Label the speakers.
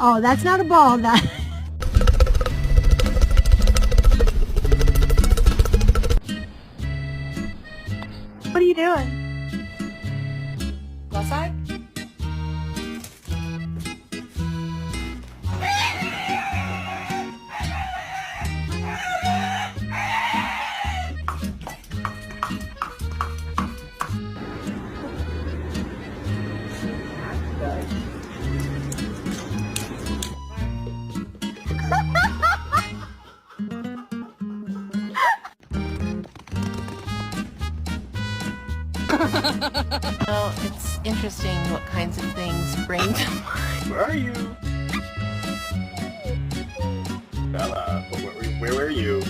Speaker 1: Oh, that's not a ball. That. What are you doing?
Speaker 2: Outside?
Speaker 3: Well, it's interesting what kinds of things bring to mind.
Speaker 4: Where are you? Bella, where were you?